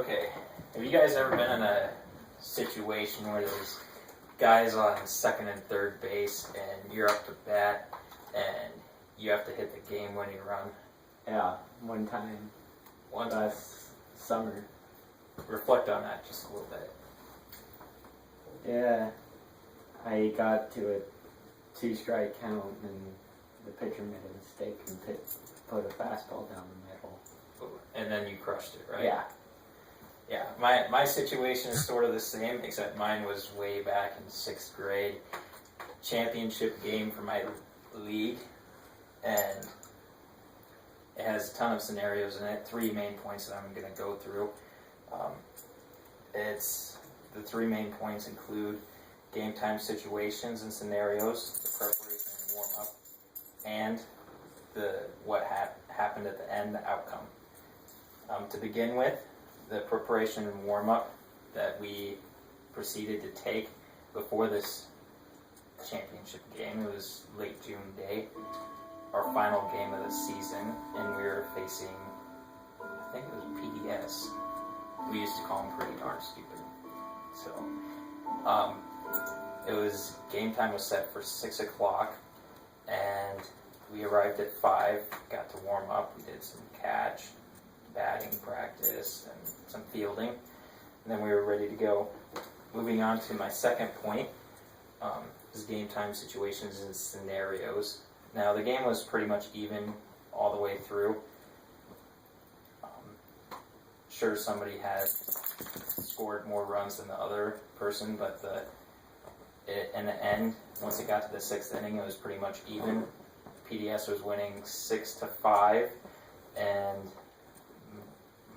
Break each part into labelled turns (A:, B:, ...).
A: Okay, have you guys ever been in a situation where there's guys on second and third base and you're up to bat and you have to hit the game-winning run?
B: Yeah, one time last summer.
A: Reflect on that just a little bit.
B: Yeah, I got to a 2-strike count and the pitcher made a mistake and put a fastball down the middle.
A: And then you crushed it, right?
B: Yeah.
A: Yeah, my situation is sort of the same, except mine was way back in 6th grade. Championship game for my league, and it has a ton of scenarios in it. 3 main points that I'm going to go through. The 3 main points include game time situations and scenarios, the preparation and warm up, and what happened at the end, the outcome. To begin with, the preparation and warm up that we proceeded to take before this championship game. It was late June day, our final game of the season, and we were facing, I think it was PDS. We used to call them pretty darn stupid. So, it was, game time was set for 6 o'clock, and we arrived at 5, got to warm up, we did some catch, batting practice, and some fielding, and then we were ready to go. Moving on to my second point, is game time situations and scenarios. Now, the game was pretty much even all the way through. Sure, somebody had scored more runs than the other person, but in the end, once it got to the 6th inning, it was pretty much even. PDS was winning 6-5, and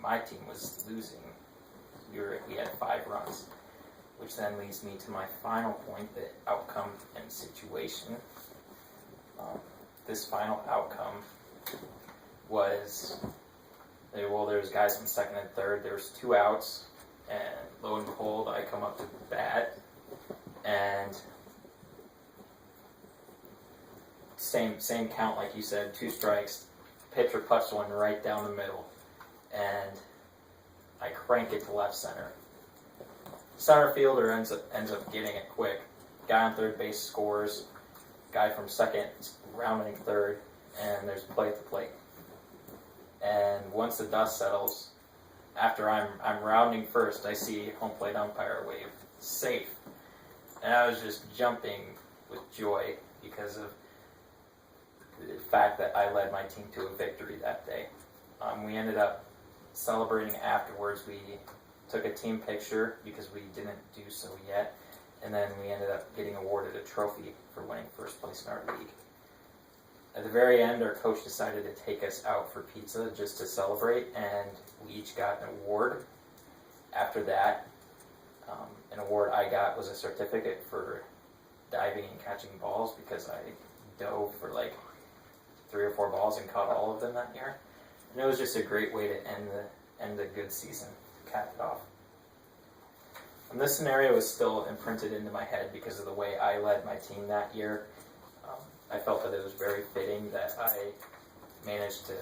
A: my team was losing. We had 5 runs, which then leads me to my final point, the outcome and situation. This final outcome was, there's guys on second and third, there's 2 outs, and lo and behold, I come up to bat, and same count like you said, 2 strikes, pitcher puts one right down the middle, and I crank it to left center. Center fielder ends up getting it quick. Guy on third base scores. Guy from second rounding third, and there's a play at the plate. And once the dust settles, after I'm rounding first, I see home plate umpire wave safe, and I was just jumping with joy because of the fact that I led my team to a victory that day. We ended up celebrating afterwards. We took a team picture because we didn't do so yet, and then we ended up getting awarded a trophy for winning first place in our league. At the very end, our coach decided to take us out for pizza just to celebrate, and we each got an award. After that, an award I got was a certificate for diving and catching balls because I dove for like 3 or 4 balls and caught all of them that year. And it was just a great way to end the good season, cap it off. And this scenario is still imprinted into my head because of the way I led my team that year. I felt that it was very fitting that I managed to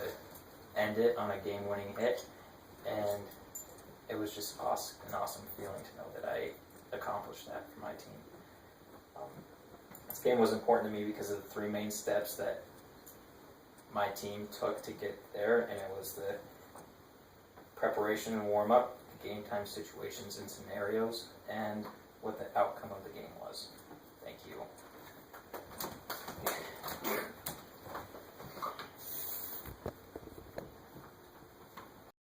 A: end it on a game-winning hit, and it was just an awesome feeling to know that I accomplished that for my team. This game was important to me because of the 3 main steps that my team took to get there, and it was the preparation and warm-up, the game time situations and scenarios, and what the outcome of the game